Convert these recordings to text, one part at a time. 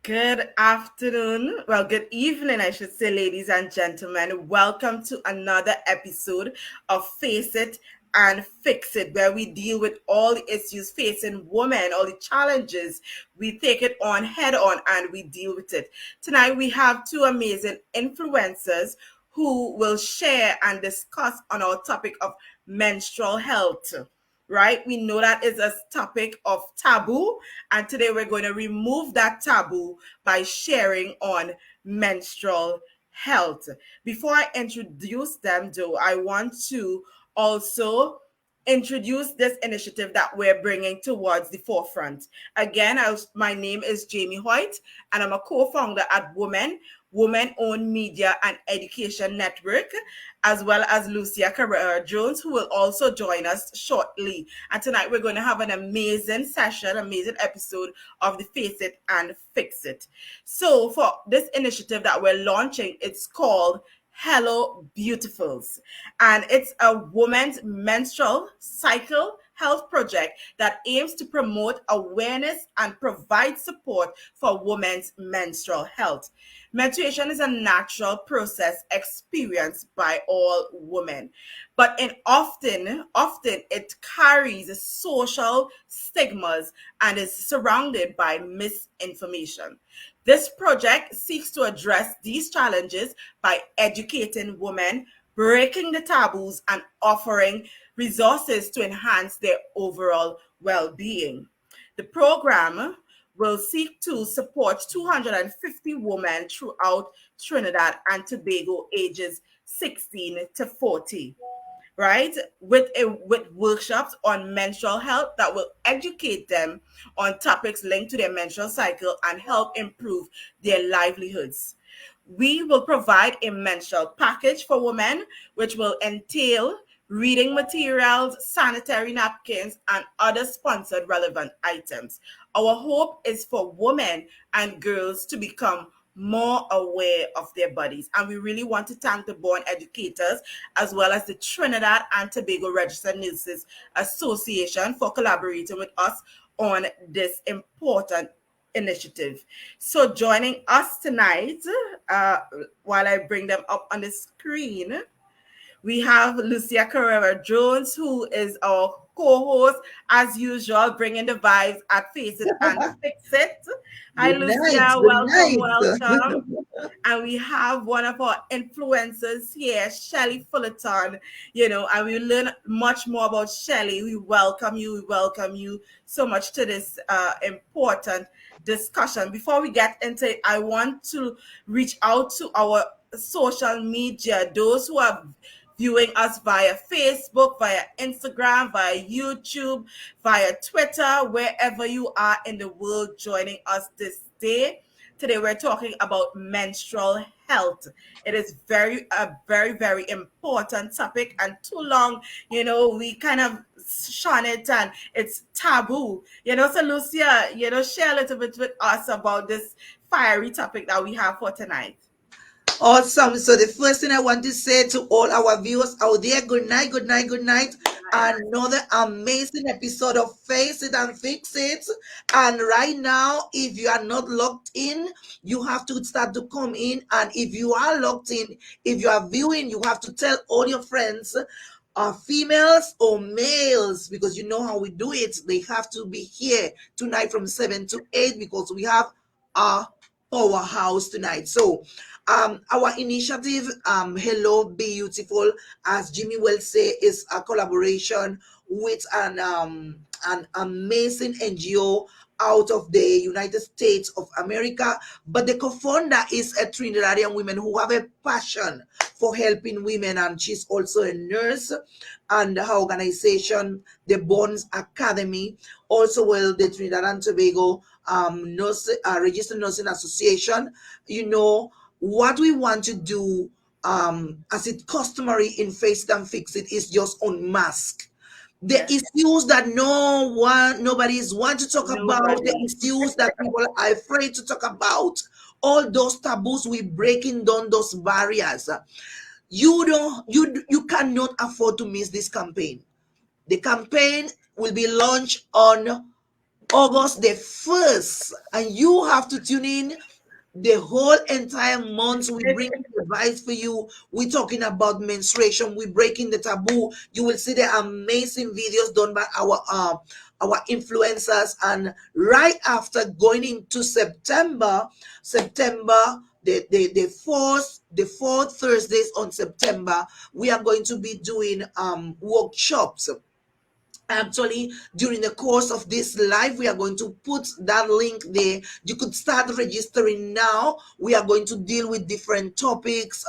Good afternoon. Well, good evening, I should say, ladies and gentlemen. Welcome to another episode of Face It and Fix It, where we deal with all the issues facing women, all the challenges. We take it on head on and we deal with it. Tonight, we have two amazing influencers who will share and discuss on our topic of menstrual health. Right? We know that is a topic of taboo, and today we're going to remove that taboo by sharing on menstrual health. Before I introduce them, though, I want to also introduce this initiative that we're bringing towards the forefront. Again, my name is Jamie Hoyt, and I'm a co-founder at W.O.M.E.N, Women-Owned Media and Education Network, as well as Lucia Carrera-Jones, who will also join us shortly. And tonight we're going to have an amazing session, amazing episode of the Face It and Fix It. So for this initiative that we're launching, it's called Hello Beautifuls. And it's a woman's menstrual cycle health project that aims to promote awareness and provide support for women's menstrual health. Menstruation is a natural process experienced by all women, but often it carries social stigmas and is surrounded by misinformation. This project seeks to address these challenges by educating women, breaking the taboos, and offering resources to enhance their overall well-being. The program will seek to support 250 women throughout Trinidad and Tobago ages 16 to 40, right? With workshops on menstrual health that will educate them on topics linked to their menstrual cycle and help improve their livelihoods. We will provide a menstrual package for women, which will entail reading materials, sanitary napkins, and other sponsored relevant items. Our hope is for women and girls to become more aware of their bodies. And we really want to thank the Born Educators as well as the Trinidad and Tobago Registered Nurses Association for collaborating with us on this important initiative. So joining us tonight, while I bring them up on the screen, we have Lucia Carrera-Jones, who is our co-host, as usual, bringing the vibes at Face It and Fix It. Hi, Good night. Lucia. Good Welcome, night. welcome. And we have one of our influencers here, Shelly Furlleton, and we learn much more about Shelly. We welcome you. We welcome you so much to this important discussion. Before we get into it, I want to reach out to our social media, those who are viewing us via Facebook, via Instagram, via YouTube, via Twitter, wherever you are in the world joining us this day. Today we're talking about menstrual health. It is a very important topic, and too long, we kind of shun it and it's taboo. So Lucia, share a little bit with us about this fiery topic that we have for tonight. Awesome. So the first thing I want to say to all our viewers out there, good night, good night, good night. Another amazing episode of Face It and Fix It. And right now, if you are not locked in, you have to start to come in. And if you are locked in, if you are viewing, you have to tell all your friends, females or males, because you know how we do it. They have to be here tonight from 7 to 8 because we have a powerhouse tonight. So our initiative, Hello Beautiful, as Jimmy will say, is a collaboration with an amazing NGO out of the United States of America. But the co-founder is a Trinidadian woman who have a passion for helping women, and she's also a nurse. And her organization, the Bonds Academy, also the Trinidad and Tobago Registered Nursing Association. What we want to do, as it's customary in Face It and Fix It, is just unmask the issues that nobody is want to talk about, the issues that people are afraid to talk about, all those taboos. We breaking down those barriers. You cannot afford to miss this campaign. The campaign will be launched on August the 1st, and you have to tune in the whole entire month. We bring advice for you. We're talking about menstruation. We're breaking the taboo. You will see the amazing videos done by our influencers. And right after going into September, the fourth Thursdays on September, we are going to be doing workshops. Actually, during the course of this live, we are going to put that link there. You could start registering now. We are going to deal with different topics,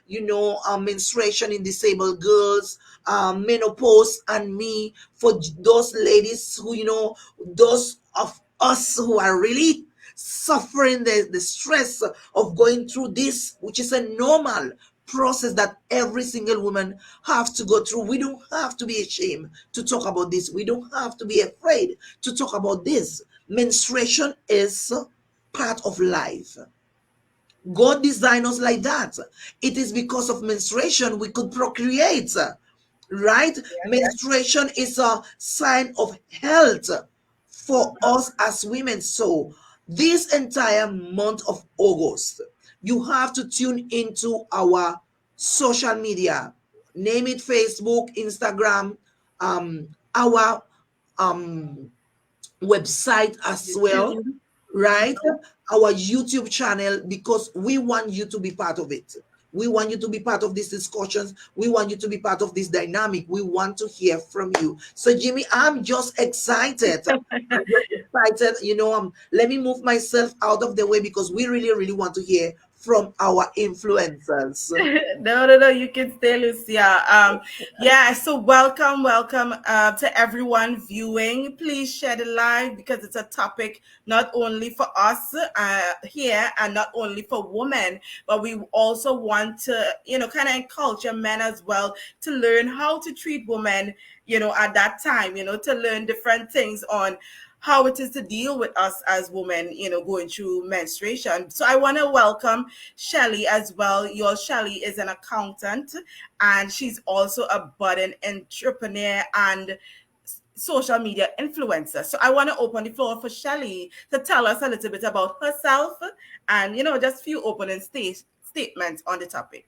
menstruation in disabled girls, menopause, and me, for those ladies who, those of us who are really suffering the stress of going through this, which is a normal process that every single woman have to go through. We don't have to be ashamed to talk about this. We don't have to be afraid to talk about this. Menstruation is part of life. God designed us like that. It is because of menstruation we could procreate, right? Menstruation is a sign of health for us as women. So, this entire month of August, you have to tune into our social media, name it Facebook, Instagram, our um, website as well, YouTube. right? Our YouTube channel, because we want you to be part of it. We want you to be part of these discussions. We want you to be part of this dynamic. We want to hear from you. So, Jimmy, I'm just excited. I'm just excited. Let me move myself out of the way because we really, really want to hear from our influencers. No, you can stay, Lucia. Yeah, so welcome to everyone viewing. Please share the live because it's a topic not only for us here and not only for women, but we also want to, kind of encourage men as well to learn how to treat women, at that time, to learn different things on how it is to deal with us as women, going through menstruation. So I want to welcome Shelly as well. Your Shelly is an accountant and she's also a budding entrepreneur and social media influencer. So I want to open the floor for Shelly to tell us a little bit about herself and, just a few opening statements on the topic.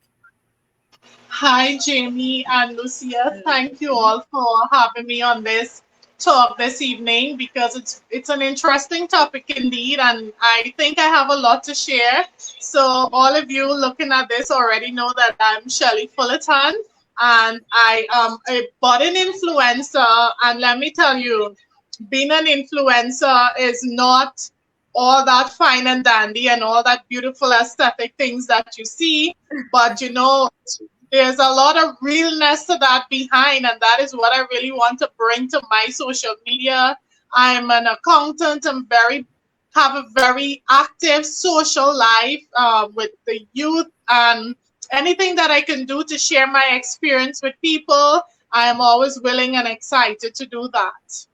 Hi, Jamie and Lucia. Thank you all for having me on this talk this evening because it's an interesting topic indeed, and I think I have a lot to share. So all of you looking at this already know that I'm Shelly Furlleton, and I am a budding influencer. And let me tell you, being an influencer is not all that fine and dandy and all that beautiful aesthetic things that you see, but there's a lot of realness to that behind, and that is what I really want to bring to my social media. I'm an accountant. Have a very active social life with the youth, and anything that I can do to share my experience with people, I am always willing and excited to do that.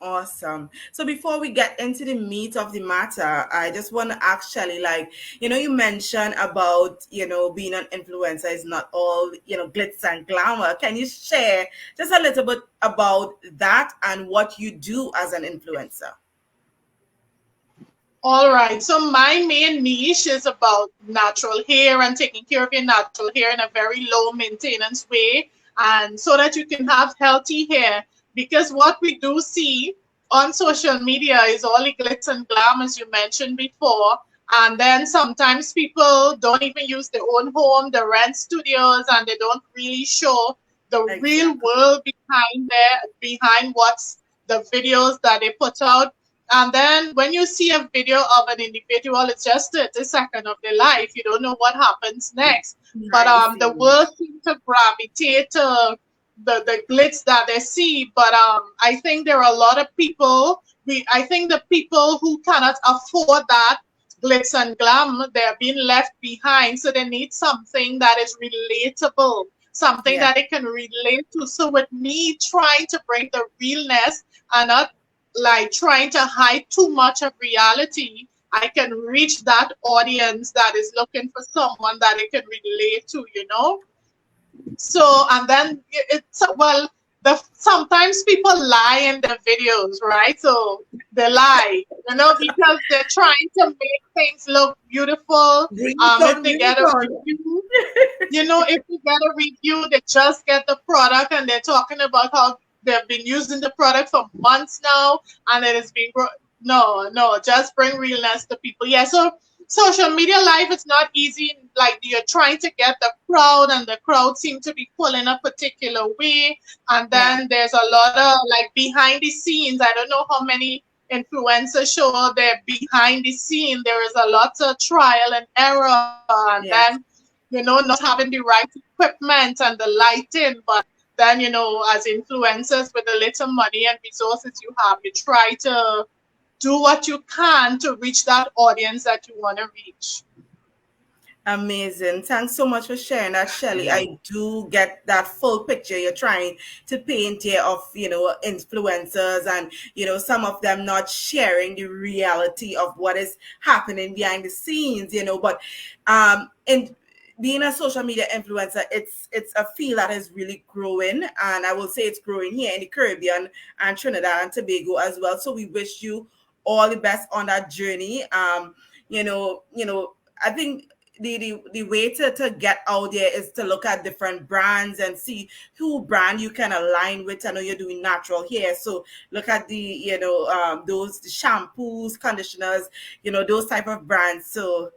Awesome. So before we get into the meat of the matter, I just want to ask Shelly, like, you mentioned about, being an influencer is not all, glitz and glamour. Can you share just a little bit about that and what you do as an influencer? All right. So my main niche is about natural hair and taking care of your natural hair in a very low maintenance way, and so that you can have healthy hair. Because what we do see on social media is all the glitz and glam, as you mentioned before. And then sometimes people don't even use their own home, they rent studios, and they don't really show the real Exactly. world behind what's the videos that they put out. And then when you see a video of an individual, it's just 30 seconds of their life. You don't know what happens next. But I the see. world seems to gravitate to the glitz that they see. But I think there are a lot of people. I think the people who cannot afford that glitz and glam, they're being left behind. So they need something that is relatable, something Yeah. that they can relate to. So with me trying to bring the realness and not like trying to hide too much of reality, I can reach that audience that is looking for someone that they can relate to. So, and then it's well, sometimes people lie in their videos, right? So they lie, because they're trying to make things look beautiful. Bring it If on, they bring get it a on. review, if you get a review, they just get the product and they're talking about how they've been using the product for months now and it has been no, no, just bring realness to people. Yeah, so social media life is not easy. Like you're trying to get the crowd and the crowd seem to be pulling a particular way. And Yeah. then there's a lot of like behind the scenes. I don't know how many influencers show their behind the scene. There is a lot of trial and error and then Yes. not having the right equipment and the lighting. But then, as influencers with the little money and resources you have, you try to do what you can to reach that audience that you want to reach. Amazing. Thanks so much for sharing that, Shelly. I do get that full picture you're trying to paint here of, influencers and, some of them not sharing the reality of what is happening behind the scenes, but in being a social media influencer, it's a field that is really growing, and I will say it's growing here in the Caribbean and Trinidad and Tobago as well. So we wish you all the best on that journey. I think the way to get out there is to look at different brands and see who brand you can align with. I know you're doing natural hair, so look at those the shampoos, conditioners, those type of brands. So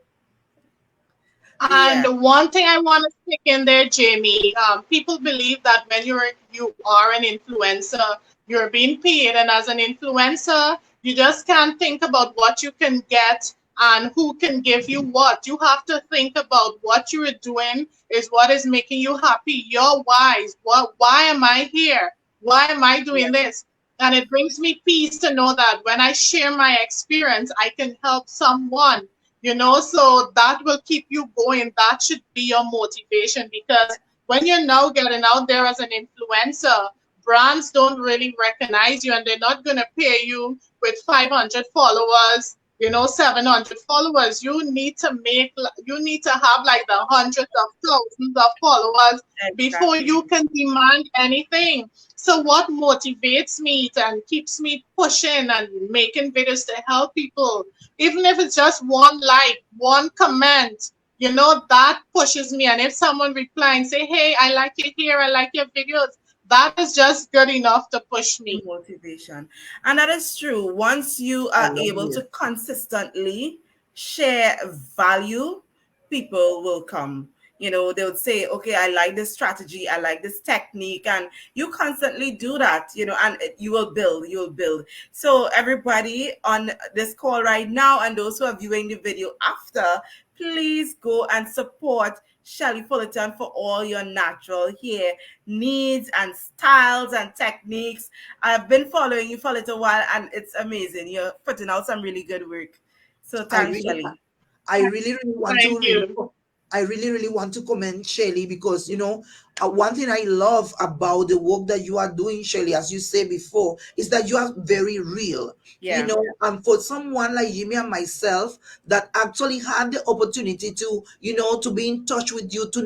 And yeah, one thing I want to stick in there, Jamie, people believe that when you are an influencer, you're being paid, and as an influencer, you just can't think about what you can get and who can give you what. You have to think about what you're doing is what is making you happy. Your whys. Why am I here? Why am I yeah, doing this? And it brings me peace to know that when I share my experience, I can help someone, so that will keep you going. That should be your motivation, because when you're now getting out there as an influencer, brands don't really recognize you and they're not going to pay you with 500 followers, 700 followers. You need to have like the hundreds of thousands of followers before you exactly. can demand anything. So what motivates me and keeps me pushing and making videos to help people, even if it's just one like, one comment, that pushes me. And if someone reply and say, hey, I like your hair, I like your videos, that is just good enough to push me. Motivation. And that is true. Once you I are love able you. to consistently share value, people will come. They would say, okay, I like this strategy, I like this technique. And you constantly do that, and you will build. So, everybody on this call right now, and those who are viewing the video after, please go and support Shelly Furlleton for all your natural hair needs and styles and techniques. I've been following you for a little while and it's amazing. You're putting out some really good work. So I thanks, really, Shelly. I really, really want Thank to really, you. I really, really want to commend Shelly because one thing I love about the work that you are doing, Shelly, as you said before, is that you are very real. Yeah. And for someone like Jimmy and myself that actually had the opportunity to, to be in touch with you, to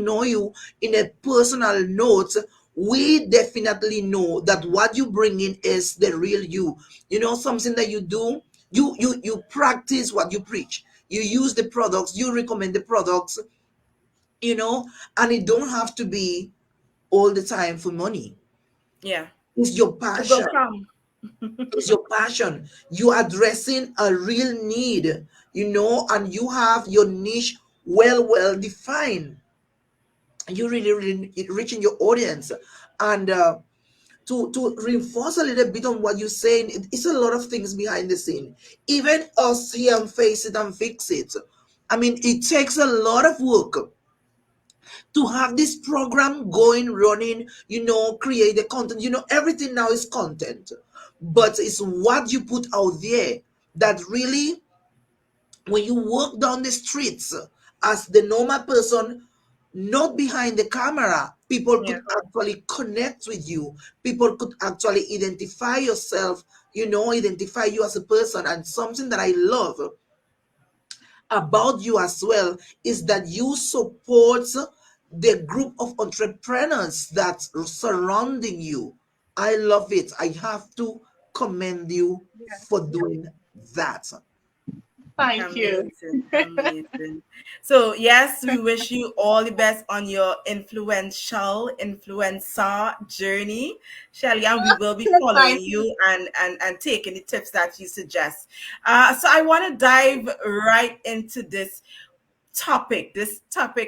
know you in a personal note, we definitely know that what you bring in is the real you. Something that you do, you practice what you preach. You use the products, you recommend the products, you know and it don't have to be all the time for money. Yeah. It's your It will passion. come. It's your passion. You addressing a real need, and you have your niche well defined. You really really reaching your audience. And to reinforce a little bit on what you're saying, it's a lot of things behind the scene. Even us here on Face It and Fix It, I mean, it takes a lot of work to have this program going, running, create the content. Everything now is content, but it's what you put out there that really, when you walk down the streets as the normal person, not behind the camera, people Yeah. could actually connect with you. People could actually identify yourself, identify you as a person. And something that I love about you as well is that you support the group of entrepreneurs that's surrounding you. I love it. I have to commend you for doing that. Thank you. Amazing, amazing. So yes, we wish you all the best on your influencer journey, Shelly, and we will be following Thank you. you and taking the tips that you suggest. So I want to dive right into this topic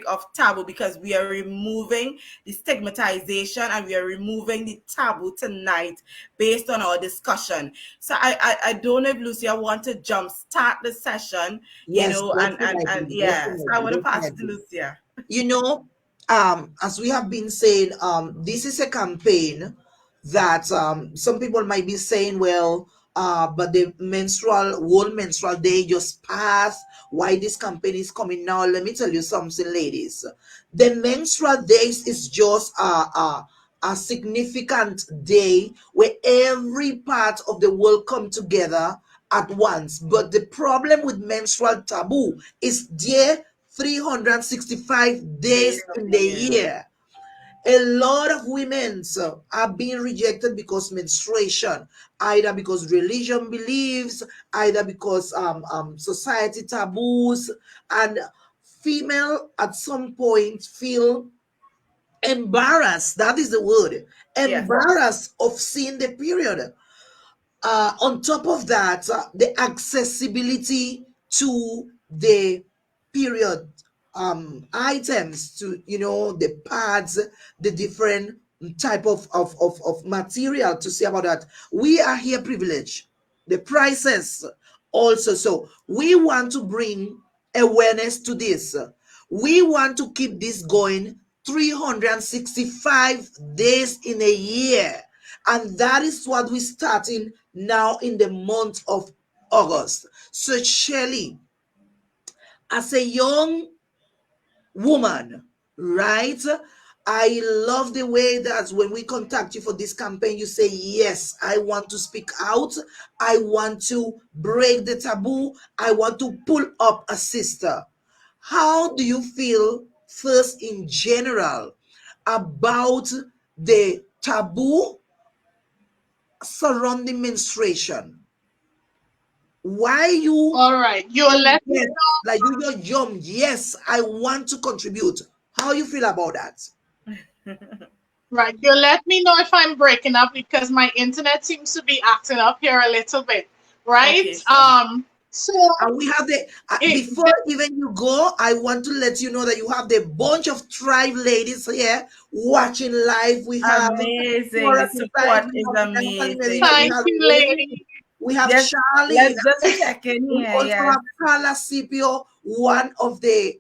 of taboo, because we are removing the stigmatization and we are removing the taboo tonight based on our discussion. So I don't know if Lucia want to jump start the session, Yes, and definitely, yeah, so I definitely, want to pass it to definitely. Lucia. You know, as we have been saying, this is a campaign that some people might be saying, well, but the World Menstrual Day just passed. Why this campaign is coming now? Let me tell you something, ladies. The menstrual days is just a significant day where every part of the world come together at once. But the problem with menstrual taboo is there 365 Days days of in the the year. year. A lot of women are being rejected because menstruation, either because religion beliefs, either because society taboos, and female at some point feel embarrassed. That is the word, Yes, embarrassed of seeing the period. On top of that, the accessibility to the period items, to the pads, the different type of material, to say about that. We are here privileged. The prices also. So we want to bring awareness to this. We want to keep this going 365 days in a year. And that is what we're starting now in the month of August. So, Shelly, as a young woman, right? I love the way that when we contact you for this campaign, you say, yes, I want to speak out. I want to break the taboo. I want to pull up a sister. How do you feel, first, in general, about the taboo surrounding menstruation? Why you All right. You'll say let me yes, like you just jump, yes, I want to contribute? How you feel about that? Right. You let me know if I'm breaking up because my internet seems to be acting up here a little bit. Right. okay, sure. So And we have the it, before even you go, I want to let you know that you have the bunch of tribe ladies here watching live. We have Amazing. Cora The Tisai, support we is have Bianca Melina, we amazing. thank have you, Ray, lady. we have Yes, Charlie. let's just check in We here. also Yes, have Carla Scipio, one of the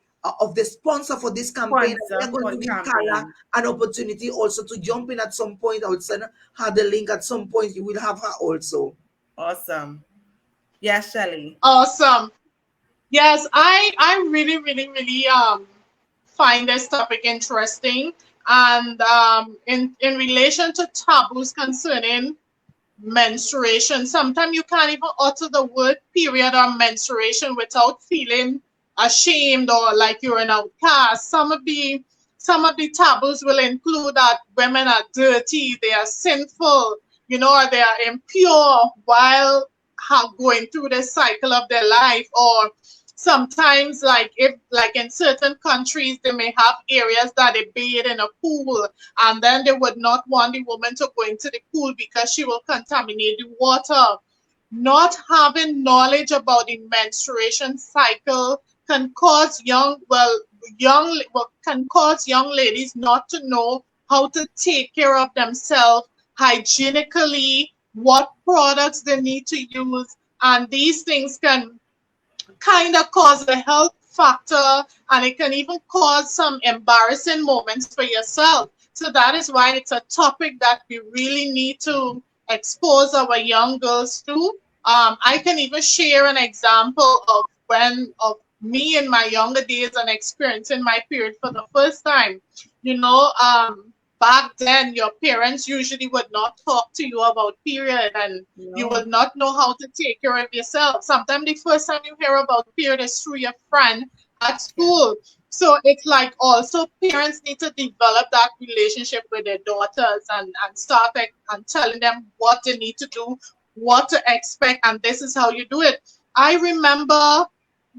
sponsor for this campaign. And we sponsor are going for to the give Carla campaign. an opportunity also to jump in at some point. I will send her the link at some point. You will have her also. Awesome. Yes, Shelly. Awesome. Yes, I really really really find this topic interesting, and in relation to taboos concerning menstruation. Sometimes you can't even utter the word period or menstruation without feeling ashamed or like you're an outcast. Some of the taboos will include that women are dirty, they are sinful, or they are impure while going through the cycle of their life. Or sometimes, like if like in certain countries, they may have areas that they bathe in a pool, and then they would not want the woman to go into the pool because she will contaminate the water. Not having knowledge about the menstruation cycle can cause can cause young ladies not to know how to take care of themselves hygienically, what products they need to use, and these things can kind of cause a health factor, and it can even cause some embarrassing moments for yourself. So that is why it's a topic that we really need to expose our young girls to. I can even share an example of me in my younger days and experiencing my period for the first time. You know, back then your parents usually would not talk to you about period, and you No. will not know how to take care of yourself. Sometimes the first time you hear about period is through your friend at Yeah. school. So it's like also parents need to develop that relationship with their daughters and start like, and telling them what they need to do, what to expect, and this is how you do it. I remember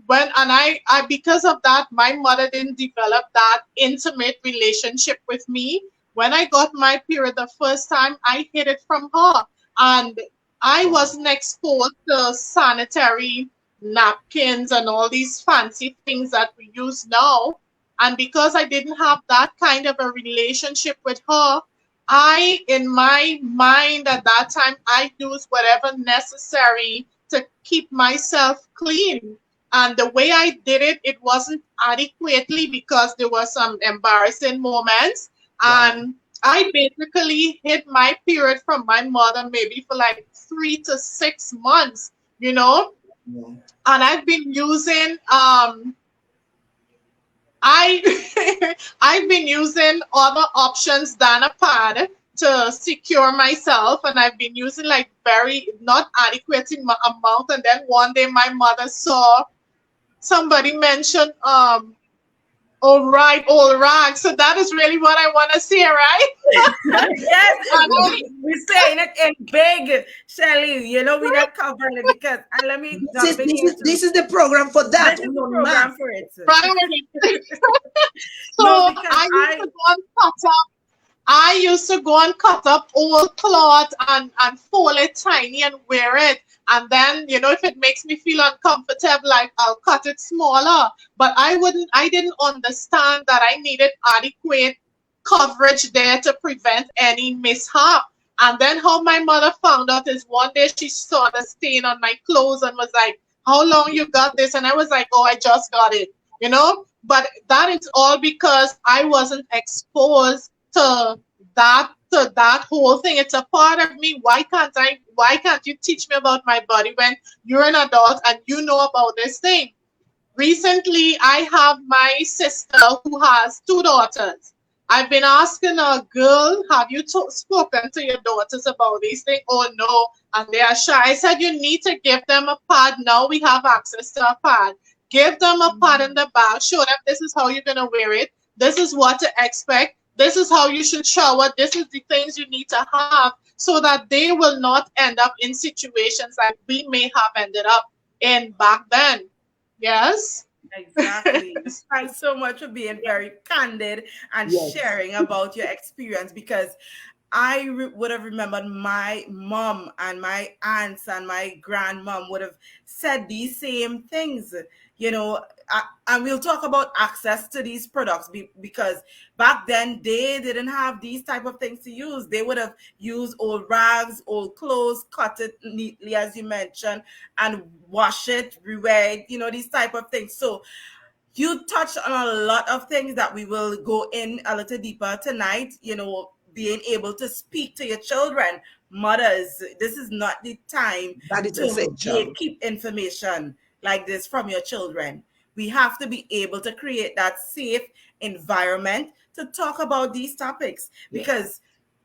when and I because of that, my mother didn't develop that intimate relationship with me. When I got my period the first time, I hid it from her. And I Wow. wasn't exposed to sanitary napkins and all these fancy things that we use now. And because I didn't have that kind of a relationship with her, I, in my mind at that time, I used whatever necessary to keep myself clean. And the way I did it, it wasn't adequately because there were some embarrassing moments. Wow. And I basically hid my period from my mother maybe for like 3 to 6 months, you know? Yeah. And I've been using I I've been using other options than a pad to secure myself, and I've been using like very not adequate in amount. And then one day my mother saw somebody mention all right, all right. So that is really what I want to see, right? Yes, And I, we're saying it in big, Shelly. We're not covering it because, and let me This is jump in this here is too. this is the program for that. This is We the on math. program for it. right. So No, because I used to go and cut up. I used to go and cut up old cloth and fold it tiny and wear it. And then, if it makes me feel uncomfortable, like I'll cut it smaller. But I didn't understand that I needed adequate coverage there to prevent any mishap. And then how my mother found out is one day she saw the stain on my clothes and was like, "How long you got this?" And I was like, "Oh, I just got it, you know?" But that is all because I wasn't exposed to that whole thing. It's a part of me. Why can't you teach me about my body when you're an adult and you know about this thing? Recently, I have my sister who has two daughters. I've been asking her, "Girl, have you spoken to your daughters about these things?" "Oh no," and they are shy. I said, "You need to give them a pad. Now we have access to a pad. Give them a pad in the bag. Show them this is how you're gonna wear it. This is what to expect. This is how you should shower. This is the things you need to have so that they will not end up in situations like we may have ended up in back then." Yes. exactly. Thanks so much for being very candid and Yes. sharing about your experience because would have remembered my mom and my aunts and my grandmom would have said these same things, you know. And we'll talk about access to these products because back then they didn't have these type of things to use. They would have used old rags, old clothes, cut it neatly as you mentioned, and wash it, rewear it, these type of things. So you touched on a lot of things that we will go in a little deeper tonight. Being able to speak to your children, mothers, this is not the time That is to essential. keep information like this from your children. We have to be able to create that safe environment to talk about these topics Yes. because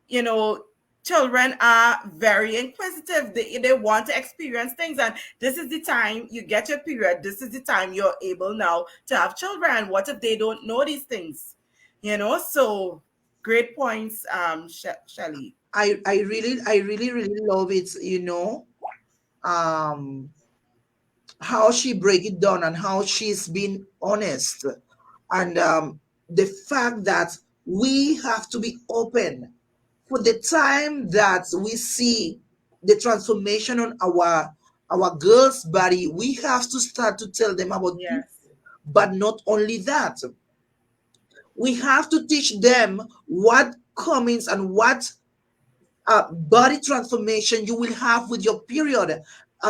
you know children are very inquisitive. They want to experience things, and this is the time you get your period. This is the time you're able now to have children. What if they don't know these things? So great points, Shelly. I really love it, um how she break it down and how she's been honest, and the fact that we have to be open for the time that we see the transformation on our girls body. We have to start to tell them about this. Yes. But not only that, we have to teach them what comings and what body transformation you will have with your period.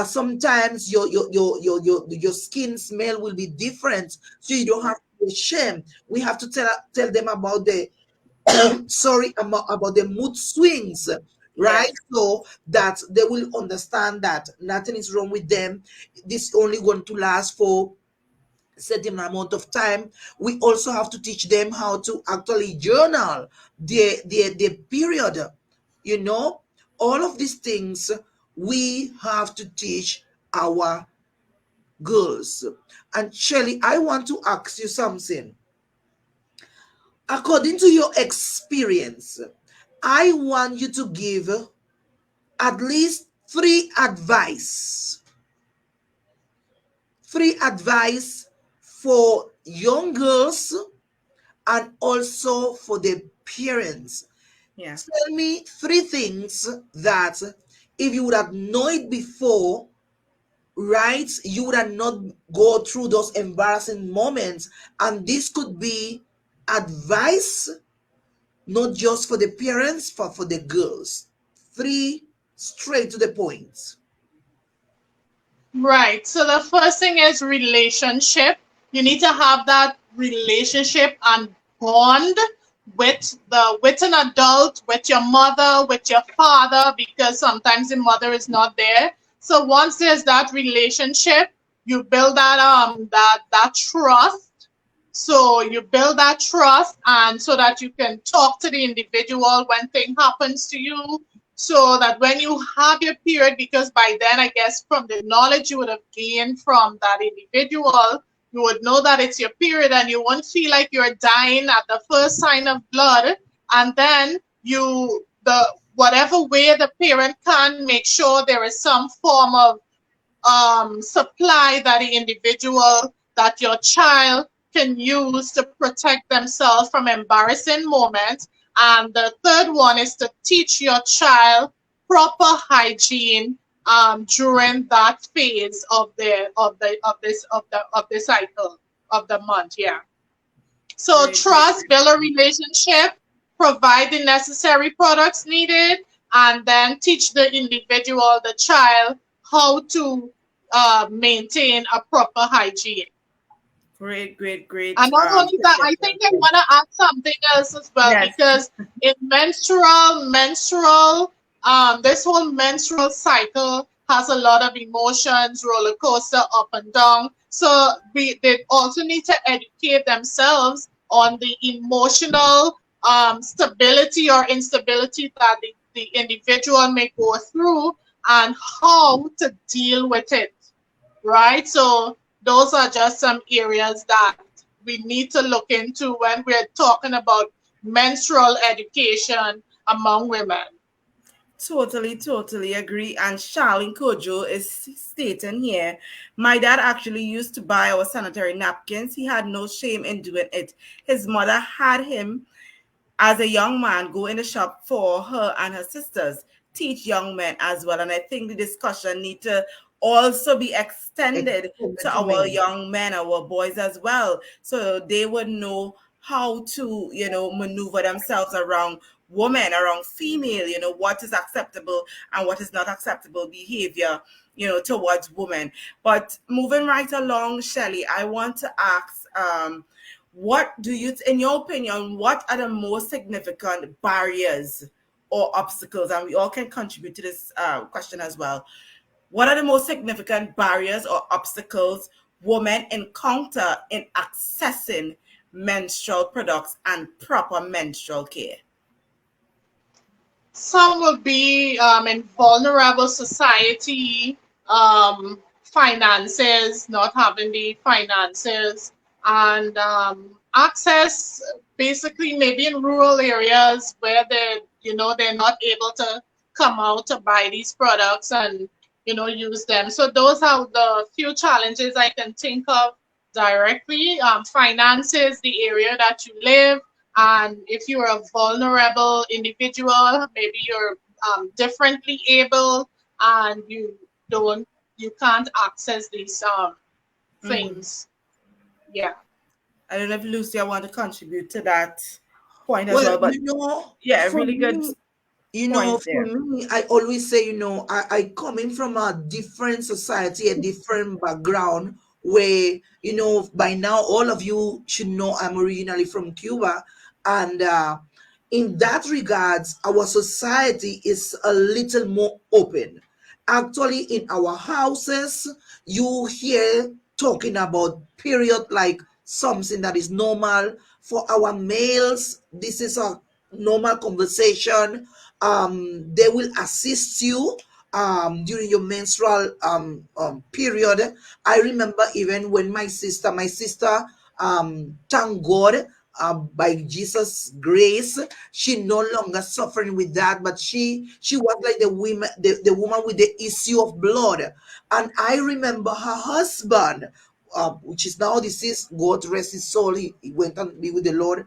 Sometimes your skin smell will be different, so you don't have to be ashamed. We have to tell them about the sorry, about the mood swings, right? Yes. So that they will understand that nothing is wrong with them. This only going to last for certain amount of time. We also have to teach them how to actually journal their period. You know, all of these things we have to teach our girls. And Shelly, I want to ask you something. According to your experience, I want you to give at least three advice for young girls and also for the parents. Yeah. Tell me three things that if you would have known it before, right, you would have not go through those embarrassing moments. And this could be advice, not just for the parents, but for the girls. Three straight to the point. Right. So the first thing is relationship. You need to have that relationship and bond with an adult, with your mother, with your father, because sometimes the mother is not there. So once there's that relationship, you build that trust. So you build that trust, and so that you can talk to the individual when thing happens to you, so that when you have your period, because by then I guess from the knowledge you would have gained from that individual, you would know that it's your period, and you won't feel like you're dying at the first sign of blood. And then you the whatever way the parent can make sure there is some form of supply that the individual, that your child can use to protect themselves from embarrassing moments. And the third one is to teach your child proper hygiene during that phase of the cycle of the month. Yeah. So Great, great, trust, great. build a relationship, provide the necessary products needed, and then teach the individual, the child, how to maintain a proper hygiene. Great, great, great And not only tip that, and I think I suggestion. want to add something else as well, Yes. because in this whole menstrual cycle has a lot of emotions, roller coaster, up and down. So they also need to educate themselves on the emotional stability or instability that the individual may go through, and how to deal with it, right? So those are just some areas that we need to look into when we're talking about menstrual education among women. Totally, totally agree. And Charlene Kojo is stating here, my dad actually used to buy our sanitary napkins. He had no shame in doing it. His mother had him as a young man go in the shop for her and her sisters, teach young men as well. And I think the discussion need to also be extended to Extended to our men. young men, our boys as well, so they would know how to, maneuver themselves around women, around female, what is acceptable and what is not acceptable behavior, towards women. But moving right along, Shelly, I want to ask, what do you, in your opinion, what are the most significant barriers or obstacles? And we all can contribute to this question as well. What are the most significant barriers or obstacles women encounter in accessing menstrual products and proper menstrual care? Some will be in vulnerable society, finances, not having the finances, and access, basically maybe in rural areas where they're not able to come out to buy these products and use them. So those are the few challenges I can think of directly. Finances, the area that you live, and if you're a vulnerable individual, maybe you're differently able, and don't you can't access these Mm-hmm. things. Yeah. I don't know if Lucia want to contribute to that point as Well, well, but yeah, for really good me, points for there. me, I always say, I coming from a different society, a different background where, by now all of you should know I'm originally from Cuba. And in that regards, our society is a little more open. Actually, in our houses, you hear talking about period like something that is normal. For our males, this is a normal conversation. They will assist you during your menstrual period. I remember even when my sister, thank God, by Jesus' grace, she no longer suffering with that, but she was like the woman with the issue of blood. And I remember her husband, which is now deceased, God rest his soul. He went and be with the Lord.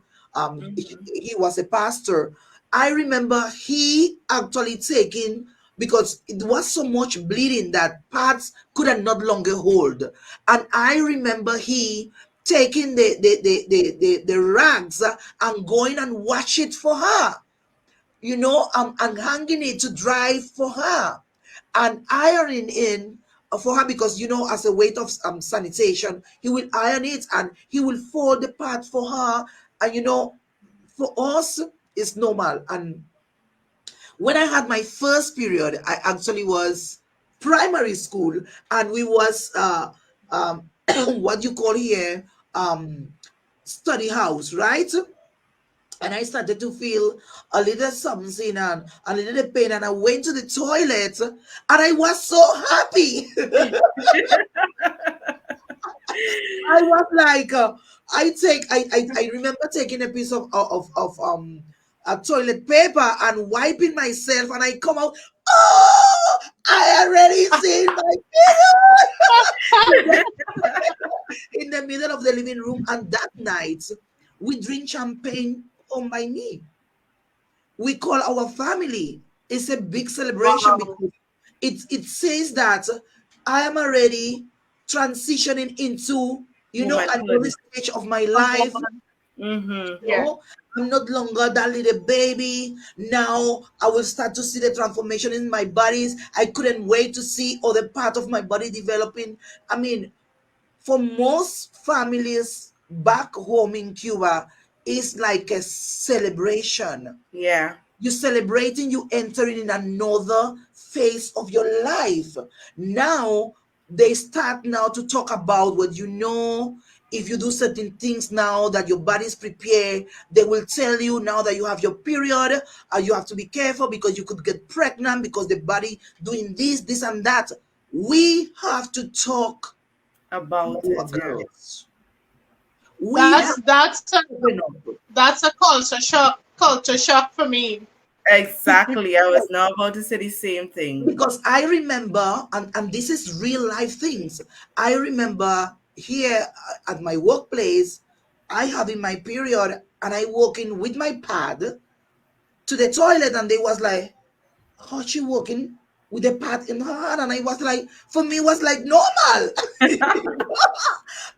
He was a pastor. I remember he actually taking, because it was so much bleeding that parts could not longer hold. And I remember he taking the rags and going and wash it for her, and hanging it to dry for her, and ironing in for her, because as a weight of sanitation, he will iron it and he will fold the part for her. And for us, it's normal. And when I had my first period, I actually was primary school, and we was what you call here, um study house, right? And I started to feel a little something and a little pain, and I went to the toilet, and I was so happy. I was like, I remember taking a piece of a toilet paper and wiping myself, and I come out. Oh, I already seen my period in the middle of the living room. And that night, we drink champagne home by me. We call our family. It's a big celebration Wow. because it says that I am already transitioning into another Womanhood. stage of my A life. woman. Mm-hmm. Yeah. I'm not longer that little baby. Now I will start to see the transformation in my bodies. I couldn't wait to see other part of my body developing. I mean, for most families back home in Cuba, it's like a celebration. Yeah. You celebrating, you entering in another phase of your life. Now they start now to talk about what if you do certain things now that your body's prepared. They will tell you now that you have your period, you have to be careful because you could get pregnant because the body doing this and that. We have to talk About to our it. Yeah. girls. We That's have that's a, to open up. that's a culture shock for me. Exactly. I was now about to say the same thing. Because I remember, and this is real life things. I remember here at my workplace, I having my period, and I walking with my pad to the toilet, and they was like, "How she walking with a pad in her hand?" And I was like, for me, it was like normal.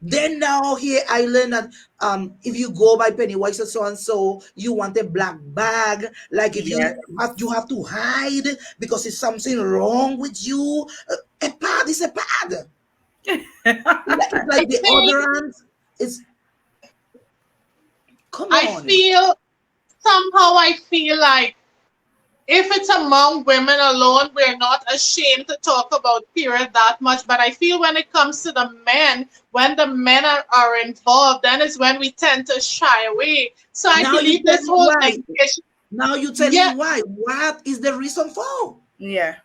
Then now here I learned that if you go by Pennywise or so and so, you want a black bag. Like if Yes. you have to hide because it's something wrong with you. A pad is a pad. It's I like think deodorant. It's come I on. feel somehow I feel like if it's among women alone, we're not ashamed to talk about period that much. But I feel when it comes to the men, when the men are involved, then is when we tend to shy away. So I Now you believe tell this me whole why. education, Now you tell me yeah, why. What is the reason for? Yeah.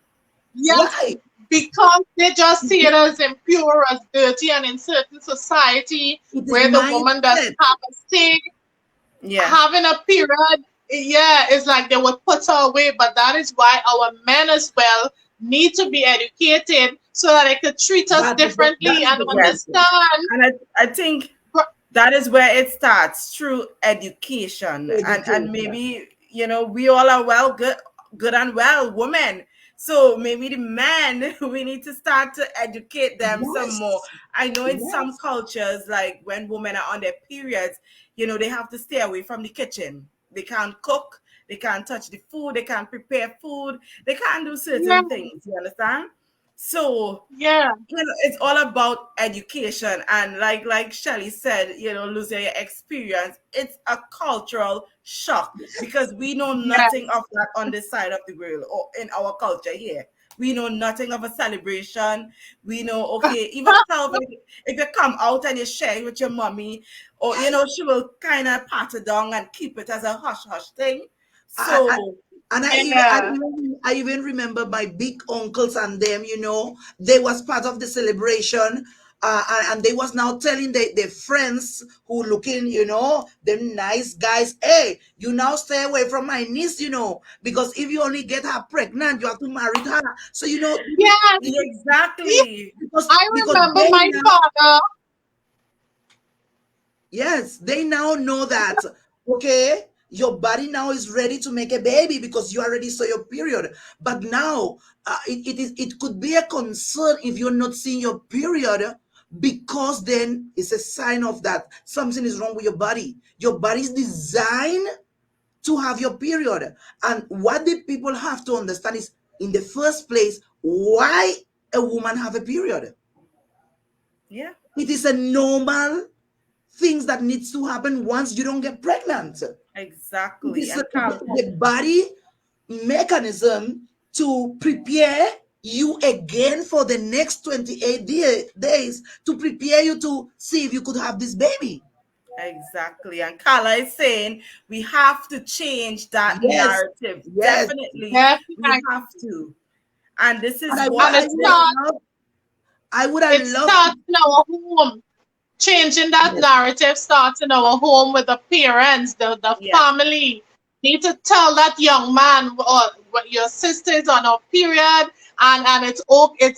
yes, Why? because they just It see it is, as impure, as dirty, and in certain society it is where the woman doesn't mindset. have a say, Yeah. having a period, yeah, it's like they would put her away. But that is why our men as well need to be educated so that they could treat us That differently is and the Yes. question. understand. And I think that is where it starts through education. And Education. maybe, we all are well, good and well women. So maybe the men, we need to start to educate them some more. Yes. I know in some Yes. cultures, like when women are on their periods, they have to stay away from the kitchen. They can't cook, they can't touch the food, they can't prepare food, they can't do Yeah, certain things. You understand? So yeah, it's all about education, and like Shelly said, losing your experience, it's a cultural shock because we know yeah. nothing of that on this side of the world or in our culture here. We know nothing of a celebration. We know, okay, even if you come out and you share it with your mommy, or she will kind of pat it down and keep it as a hush hush thing. I, I, So and Yeah. I even remember my big uncles and them, they was part of the celebration. and they was now telling their friends who looking, them nice guys, hey, you now stay away from my niece, because if you only get her pregnant, you have to marry her. So Yes, Exactly. because I remember they my now, father. yes, they now know that, okay, your body now is ready to make a baby because you already saw your period. But now, it could be a concern if you're not seeing your period, because then it's a sign of that something is wrong with your body. Your body is designed to have your period. And what the people have to understand is, in the first place, why a woman have a period. Yeah, It is a normal things that needs to happen once you don't get pregnant. It exactly. is And Carl, the body mechanism to prepare you again for the next 28 days, to prepare you to see if you could have this baby. exactly. And Carla is saying we have to change that Yes, narrative. yes. Definitely, we Definitely. have to. And this And is I would what And I it would have this, starts loved I would have it loved to, starts in our home. Changing that yes, narrative starts in our home with the parents, the yeah, family. Need to tell that young man, or what, your sister is on her period, and it's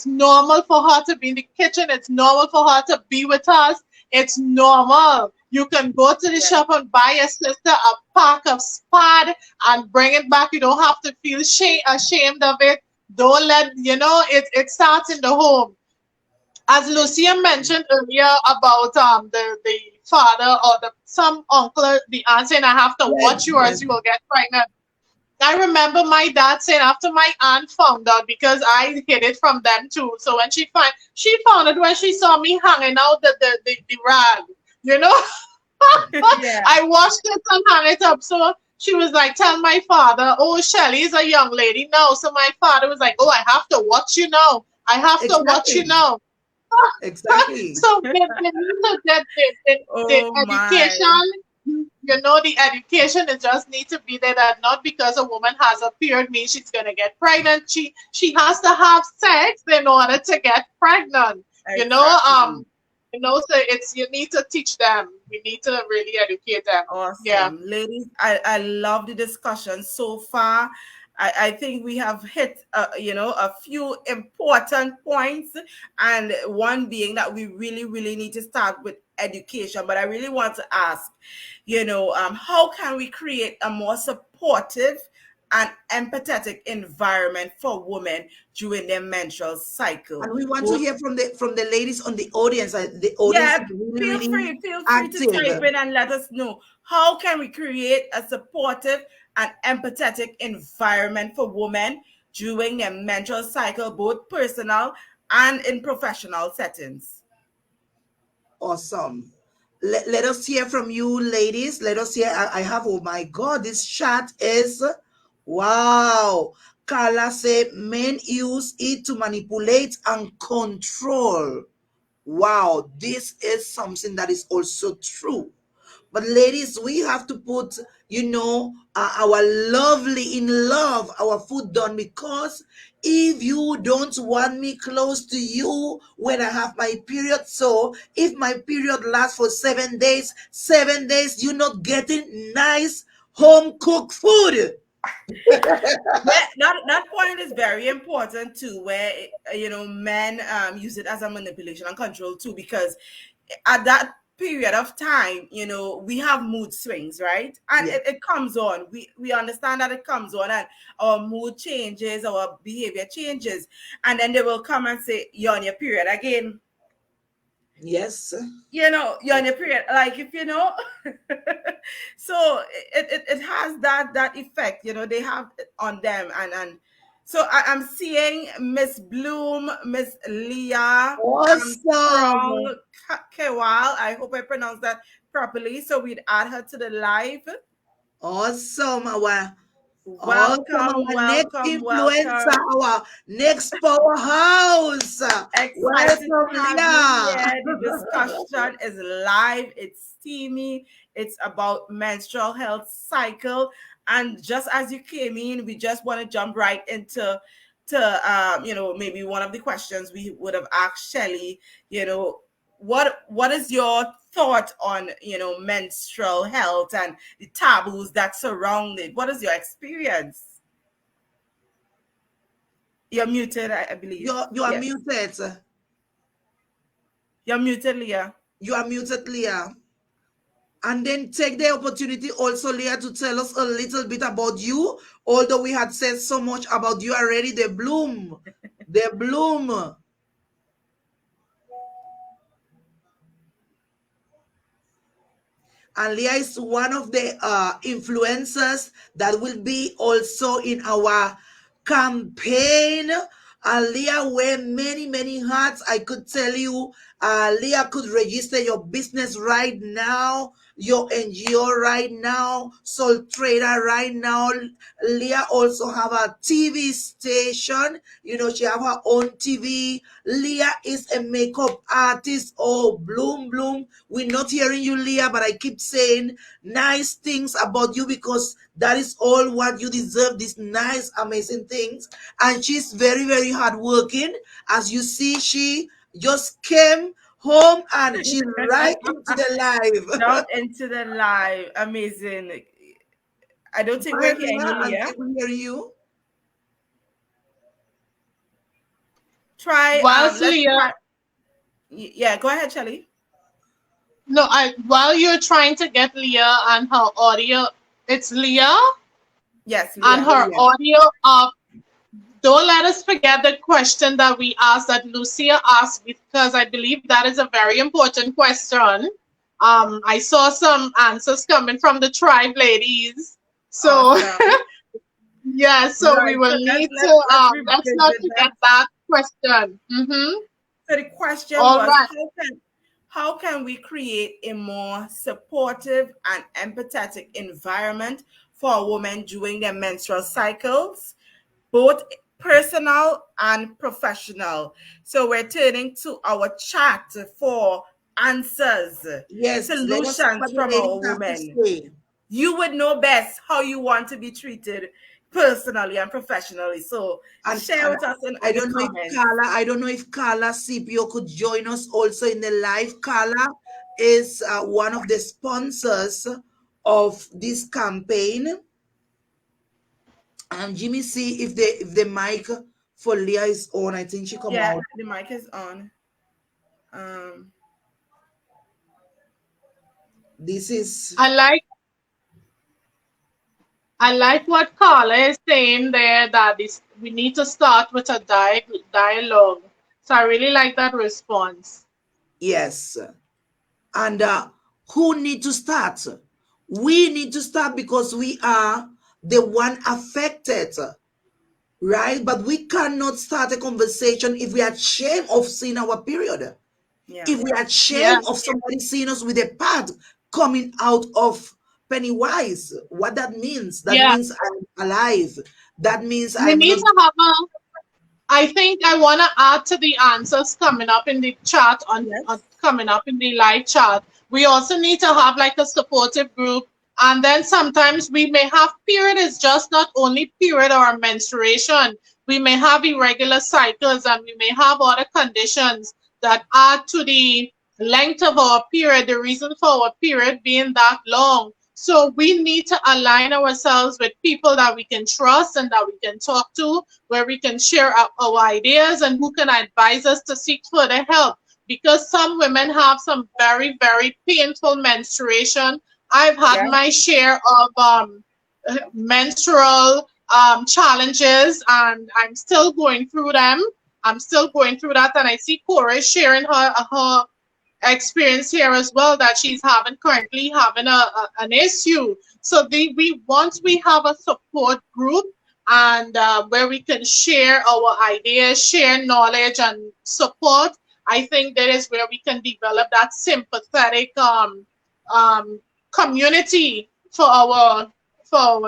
normal for her to be in the kitchen. It's normal for her to be with us. It's normal. You can go to the yeah, shop and buy your sister a pack of spad and bring it back. You don't have to feel ashamed of it. Don't let it starts in the home. As Lucia exactly. mentioned earlier about the father or the some uncle, the aunt saying, I have to yes, watch you or yes. else you will get pregnant. I remember my dad saying, after my aunt found out, because I hid it from them too. So when she found it when she saw me hanging out the rag, you know. Yeah, I washed it and hung it up. So she was like, tell my father, oh, Shelly is a young lady now. So my father was like, oh, I have to watch you now. I have to watch you Exactly. now. Exactly. So they need to get the oh my, education. The education is just need to be there, that not because a woman has a period means she's gonna get pregnant. She has to have sex in order to get pregnant. You know, exactly. so it's you need to teach them. We need to really educate them. Yeah. Awesome. Ladies, I love the discussion so far. I think we have hit, a few important points, and one being that we really, really need to start with education. But I really want to ask, how can we create a more supportive and empathetic environment for women during their menstrual cycle? And we want to Both hear from the ladies on the audience. The audience Yeah, is really, feel really free, feel free to active. type in and let us know how can we create a supportive and empathetic environment for women during their menstrual cycle, both personal and in professional settings. Awesome. Let us hear from you, ladies. Let us hear. I have, oh my God, this chat is wow. Carla said men use it to manipulate and control. Wow, this is something that is also true. But ladies, we have to put, our lovely in love, our foot down, because if you don't want me close to you when I have my period, so if my period lasts for 7 days, 7 days, you're not getting nice home cooked food. Yeah, that point is very important too, where men use it as a manipulation and control too, because at that period of time, we have mood swings, right? And Yeah. it comes on. We understand that it comes on, and our mood changes, our behavior changes, and then they will come and say, "You're on your period again." Yes. You're on your period, like, if so it has that effect, they have it on them. And so I'm seeing Miss Bloom, Miss Leah Awesome. Armstrong-Kawal. I hope I pronounced that properly, so we'd add her to the live. Awesome. Awesome. Welcome, Our next welcome, influencer, welcome. our next powerhouse. Excited Welcome, to have you Leah. here. The discussion is live, it's steamy, it's about menstrual health cycle. And just as you came in, we just want to jump right into maybe one of the questions we would have asked Shelly, you know, what is your thought on, menstrual health and the taboos that surround it? What is your experience? You're muted, I believe. You are Yes, muted. you're muted, Leah. You are muted, Leah. And then take the opportunity also, Leah, to tell us a little bit about you. Although we had said so much about you already, the bloom. The bloom. And Leah is one of the influencers that will be also in our campaign. Leah wear many, many hats. I could tell you, Leah could register your business right now, your NGO right now, sole trader right now. Leah also have a TV station. She have her own TV. Leah is a makeup artist. Oh, bloom, bloom. We're not hearing you, Leah, but I keep saying nice things about you because that is all what you deserve, these nice, amazing things. And she's very, very hardworking. As you see, she just came home and she's right into the live. Jump into the live. Amazing. I don't think Go we're ahead, hearing Leah, you, and Leah. see if we hear you. Try, Whilst let's Leah, try. Yeah, go ahead, Shelly. no, while you're trying to get Leah and her audio, it's Leah Yes, and Leah. her Leah. audio up. Don't let us forget the question that we asked, that Lucia asked, because I believe that is a very important question. I saw some answers coming from the tribe ladies. So Awesome. yeah, so we Right. will So let's need to let's let's let's not revisit forget that. that question. Mm-hmm. So the question All was, right. how can we create a more supportive and empathetic environment for a woman during their menstrual cycles, both personal and professional? So we're turning to our chat for answers, Yes, let us see solutions what the from our ladies have to women. say. You would know best how you want to be treated personally and professionally. So share And with us I in the don't know if comments. Carla CPO could join us also in the live. Carla is one of the sponsors of this campaign. Jimmy, see if the mic for Leah is on. I think she come Yeah, out. the mic is on. Um, This is I like I like what Carla is saying there, that we need to start with a dialogue. So I really like that response. yes. And who need to start? We need to start because we are the one affected, right? But we cannot start a conversation if we are ashamed of seeing our period. yeah. If we are Yeah, ashamed of somebody seeing us with a pad coming out of Pennywise, what that yeah. means I'm alive. That means We I'm need not. to have a I think I want to add to the answers coming up in the chat, on Yes. coming up in the live chat. We also need to have like a supportive group, and then sometimes we may have period is just not only period or menstruation. We may have irregular cycles, and we may have other conditions that add to the length of our period. The reason for our period being that long. So we need to align ourselves with people that we can trust and that we can talk to, where we can share our ideas and who can advise us to seek further help. Because some women have some very, very painful menstruation. I've had Yeah. my share of menstrual challenges, and I'm still going through them. I'm still going through that, and I see Cora sharing her experience here as well, that she's having currently having an issue. So we once we have a support group, and where we can share our ideas, share knowledge and support, I think that is where we can develop that sympathetic um, community for our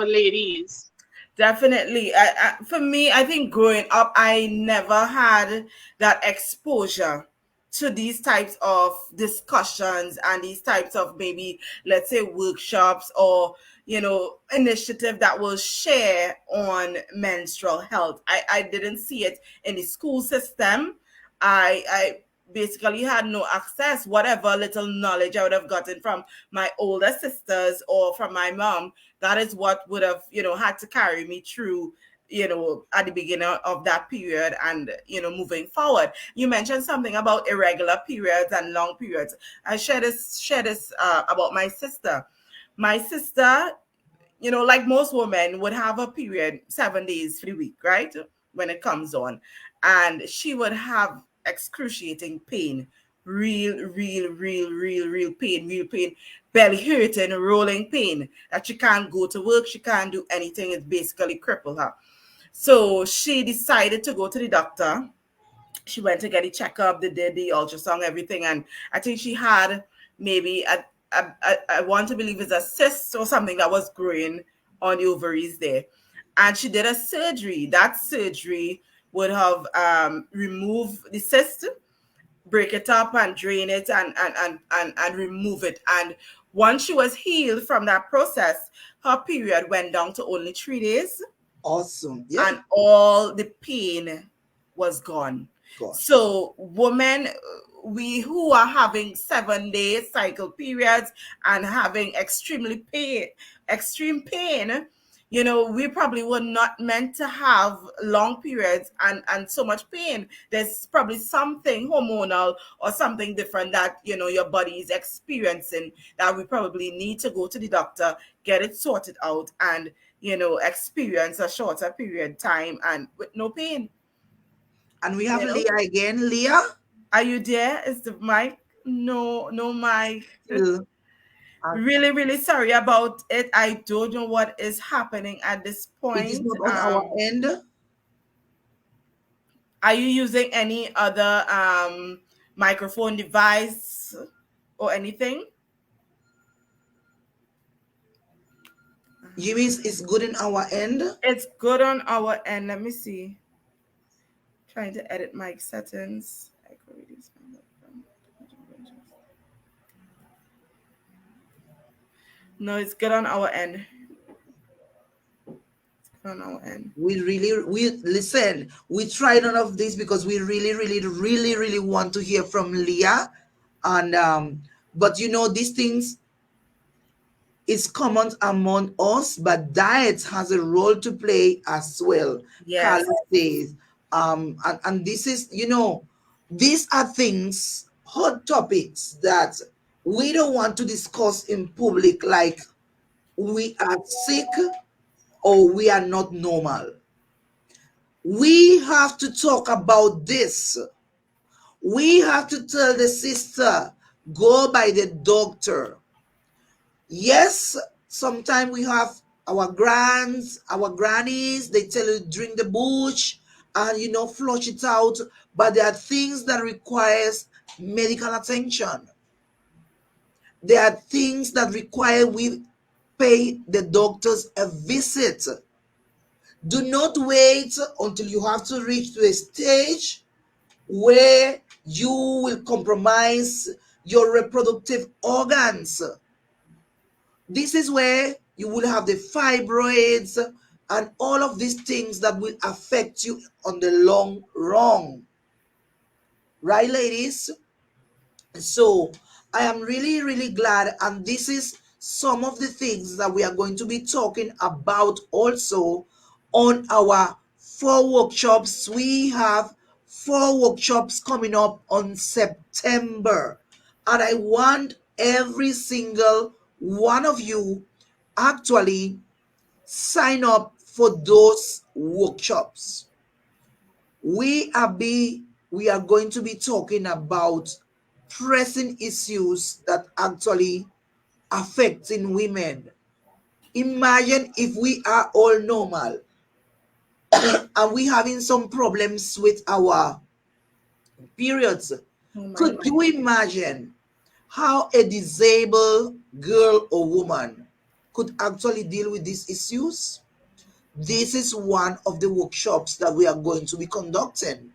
ladies. Definitely. For me, I think growing up, I never had that exposure to these types of discussions and these types of, maybe, let's say, workshops or, initiative that will share on menstrual health. I didn't see it in the school system. basically had no access. Whatever little knowledge I would have gotten from my older sisters or from my mom, that is what would have, had to carry me through, at the beginning of that period and, moving forward. You mentioned something about irregular periods and long periods. I share this about my sister. My sister, like most women, would have a period 7 days for the week, right? When it comes on. And she would have excruciating pain, real pain, real pain, belly hurting, rolling pain, that she can't go to work, she can't do anything. It basically crippled her. So she decided to go to the doctor. She went to get a checkup, they did the ultrasound, everything, and I think she had maybe I want to believe it's a cyst or something that was growing on the ovaries there, and she did a surgery. That surgery would have removed the cyst, break it up, and drain it, and remove it. And once she was healed from that process, her period went down to only 3 days Awesome. Yeah. and all the pain was gone. God. So, women, we who are having 7 day cycle periods and having extreme pain, we probably were not meant to have long periods and so much pain. There's probably something hormonal or something different that, your body is experiencing, that we probably need to go to the doctor, get it sorted out, and, experience a shorter period time and with no pain. And we have You know, Leah again. Leah, are you there? Is the mic? No, no mic. still, uh, Really sorry about it. I don't know what is happening at this it is point. not on our end. Are you using any other microphone device or anything? You mean it's good in our end? It's good on our end. Let me see. Trying to edit mic settings. I could reduce my microphone. No, it's good on our end. On our end. We listen. We try none of this because we really want to hear from Leah, and but these things is common among us, but diet has a role to play as well. Carla Yes. says, and this is, these are things, hot topics that we don't want to discuss in public, like we are sick or we are not normal. We have to talk about this. We have to tell the sister, go by the doctor. Yes, sometimes we have our grannies, they tell you drink the bush and flush it out, but there are things that requires medical attention. There are things that require we pay the doctors a visit. Do not wait until you have to reach to a stage where you will compromise your reproductive organs. This is where you will have the fibroids and all of these things that will affect you on the long run. Right, ladies? So I am really glad, and this is some of the things that we are going to be talking about also on our 4 workshops. We have 4 workshops coming up on September, and I want every single one of you actually sign up for those workshops. We are going to be talking about pressing issues that actually affecting women. Imagine if we are all normal and we having some problems with our periods. Oh my Could God. you imagine how a disabled girl or woman could actually deal with these issues? This is one of the workshops that we are going to be conducting.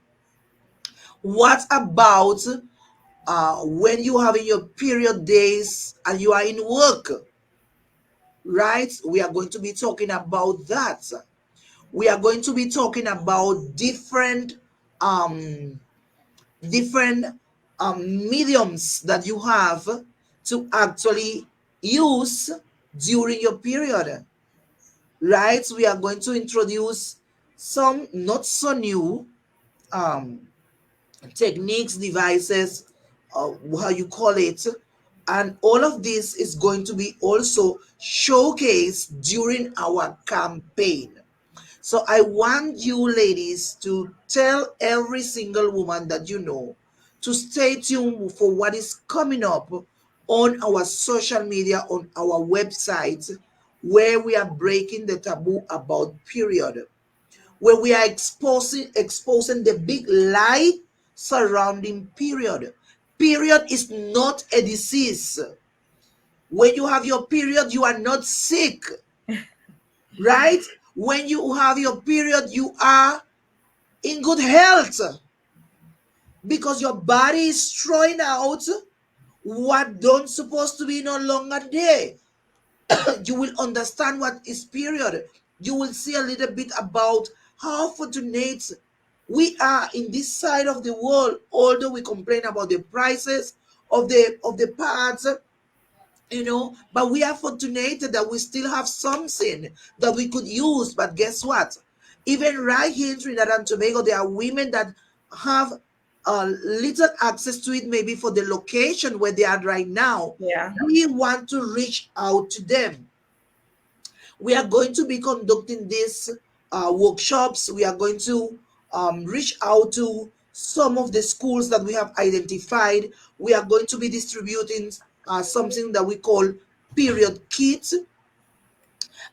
What about when you having your period days and you are in work, right? We are going to be talking about that. We are going to be talking about different, um, different, mediums that you have to actually use during your period, right? We are going to introduce some not so new um, techniques, devices, how you call it, and all of this is going to be also showcased during our campaign. So I want you ladies to tell every single woman that you know to stay tuned for what is coming up on our social media, on our website, where we are breaking the taboo about period, where we are exposing the big lie surrounding period. Period is not a disease. When you have your period, you are not sick, right? When you have your period, you are in good health because your body is throwing out what don't supposed to be no longer there. You will understand what is period. You will see a little bit about how fortunate we are in this side of the world, although we complain about the prices of the parts, but we are fortunate that we still have something that we could use. But guess what? Even right here in Trinidad and Tobago, there are women that have little access to it, maybe for the location where they are right now. Yeah. We want to reach out to them. We are going to be conducting these workshops. We are going to reach out to some of the schools that we have identified. We are going to be distributing something that we call period kit.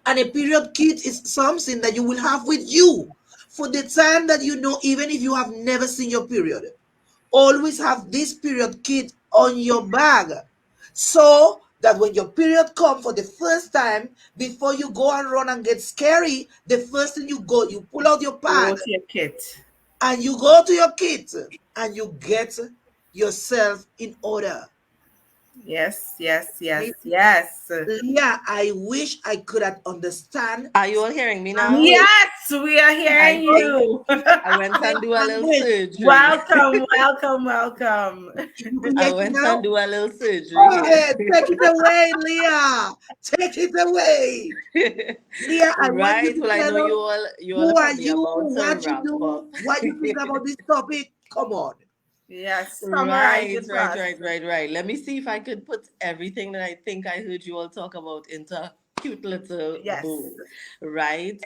And a period kit is something that you will have with you for the time that you know, even if you have never seen your period. Always have this period kit on your bag so that when your period come for the first time, before you go and run and get scary, the first thing you pull out your Go pad to your kit. and you go to your kit and you get yourself in order. Yes, yes, yes, Right? yes. Leah, I wish I could have understand Are you all hearing me now? language. Yes, we are I hearing think you. I went and do a little Language. surgery. Welcome, welcome, welcome. You can I hear me went now? and do a little Go surgery. ahead, take it away, Leah. Take it away. Leah, I want you Right. to Well, I tell know us you all who are are probably you, about to what you wrap do, up. what you think about this topic. Come on. Yes, summarize Right, it for right, us. right, right, right. Let me see if I could put everything that I think I heard you all talk about into a cute little Yes. bow. Right.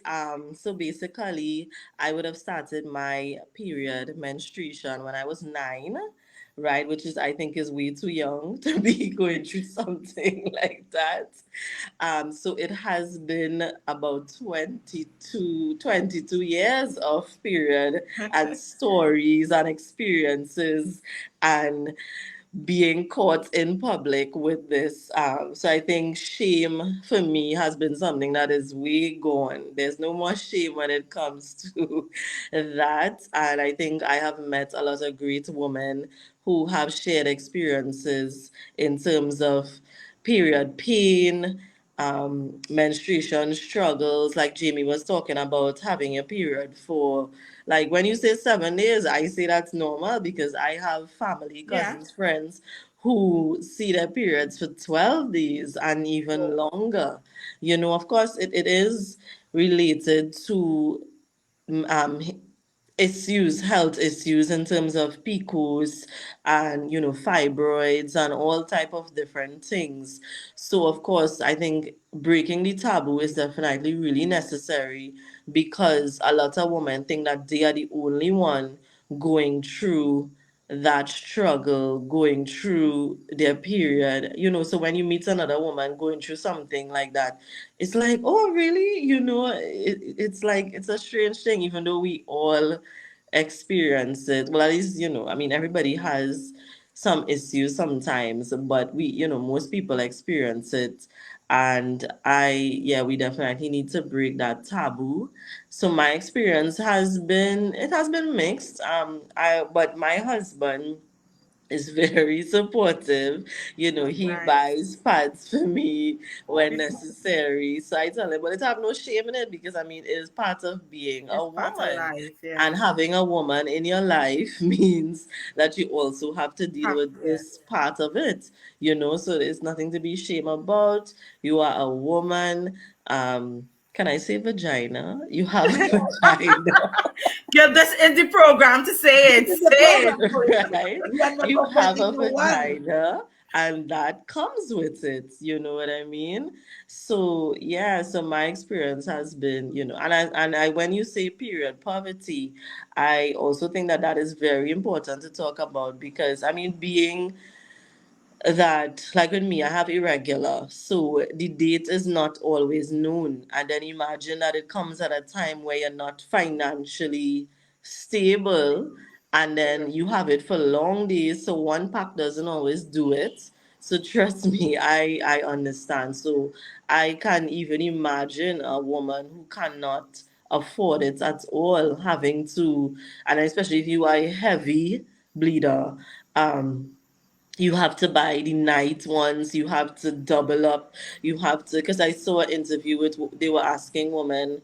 So basically I would have started my period menstruation when I was 9, right, which is I think is way too young to be going through something like that. So it has been about 22 years of period and stories and experiences and being caught in public with this. So I think shame for me has been something that is way gone. There's no more shame when it comes to that. And I think I have met a lot of great women who have shared experiences in terms of period pain, menstruation struggles, like Jamie was talking about having a period for, like when you say 7 days, I say that's normal because I have family, Yeah. cousins, friends who see their periods for 12 days and even Whoa. longer. Of course, it is related to um, issues, health issues in terms of PCOS and fibroids and all type of different things. So of course, I think breaking the taboo is definitely really necessary because a lot of women think that they are the only one going through that struggle, going through their period. So when you meet another woman going through something like that, it's like, oh really, it's like it's a strange thing, even though we all experience it. Well, at least, I mean, everybody has some issues sometimes, but most people experience it. And yeah, we definitely need to break that taboo. So my experience has been, it has been mixed. But my husband, is very supportive. You know, That's he nice. buys pads for me when Awesome. necessary. So I tell him, but it have no shame in it because I mean, it's part of being a It's part of woman. life, yeah. And having a woman in your life means that you also have to deal with Yeah. this part of it, you know. So there's nothing to be ashamed about. You are a woman. Can I say vagina? You have a vagina. Yeah, this is the program to say This it. is the Say it. program for it. Right? We are not You have a offending no one. vagina, and that comes with it. You know what I mean? So yeah, so my experience has been, you know, and I when you say period poverty, I also think that that is very important to talk about because I mean being that like with me I have irregular, so the date is not always known, and then imagine that it comes at a time where you're not financially stable, and then you have it for long days, so one pack doesn't always do it. So trust me, I understand. So I can even imagine a woman who cannot afford it at all having to, and especially if you are a heavy bleeder, um you have to buy the night ones, you have to double up, you have to, because I saw an interview with, they were asking women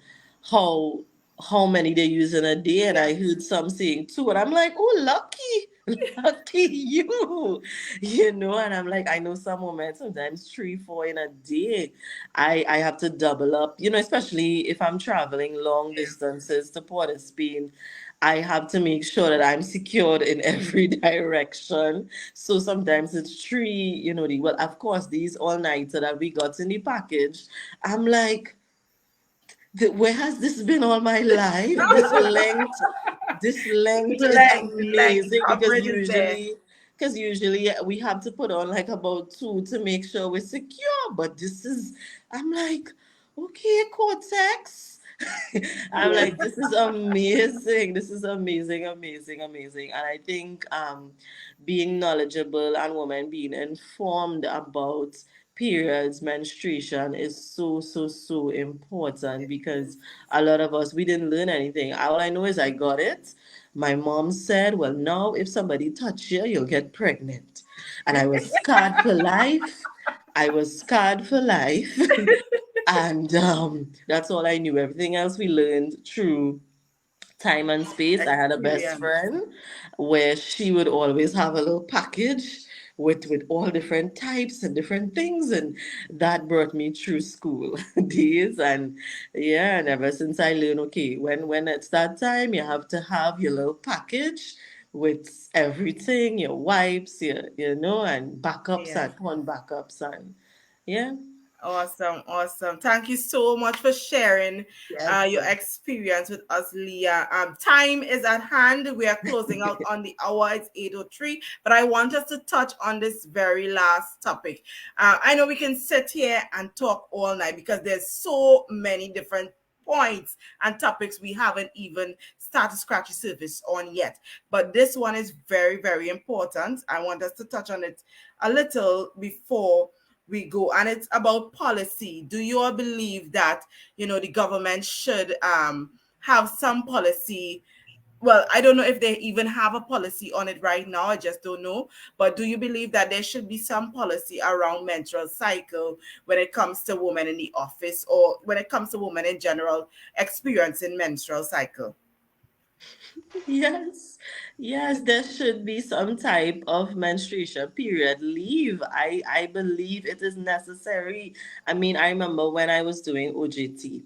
how how many they use in a day, and I Yes. heard some saying two, and I'm like, oh, lucky, lucky you, you know. And I'm like, I know some women sometimes three four in a day. I have to double up, you know, especially if I'm traveling long distances to Port of Spain. I have to make sure that I'm secured in every direction. So sometimes it's three, you know, well, of course, these all nighter that we got in the package. I'm like, where has this been all my life? This length is Length amazing coverage is there. because usually we have to put on like about two to make sure we're secure. But this is, I'm like, okay, Cortex. I'm like, this is amazing. This is amazing, amazing, amazing. And I think being knowledgeable and women being informed about periods, menstruation is so, so, so important because a lot of us, we didn't learn anything. All I know is I got it. My mom said, well, now if somebody touch you, you'll get pregnant. And I was scarred for life. I was scarred for life. And that's all I knew. Everything else we learned through time and space. I had a best Experience. friend where she would always have a little package with all different types and different things, and that brought me through school days. And yeah, and ever since I learned, okay, when it's that time, you have to have your little package with everything, your wipes, your you know, and backups Yeah. and one backups and yeah. Awesome, awesome. Thank you so much for sharing Yes. your experience with us, Leah. Time is at hand. We are closing out on the hour. It's 8:03, but I want us to touch on this very last topic. I know we can sit here and talk all night because there's so many different points and topics we haven't even started to scratch the surface on yet. But this one is very, very important. I want us to touch on it a little before we go, and it's about policy. Do you all believe that the government should have some policy? Well, I don't know if they even have a policy on it right now. I just don't know. But do you believe that there should be some policy around menstrual cycle when it comes to women in the office, or when it comes to women in general experiencing menstrual cycle? Yes, yes, there should be some type of menstruation period leave. I believe it is necessary. I mean, I remember when I was doing OJT,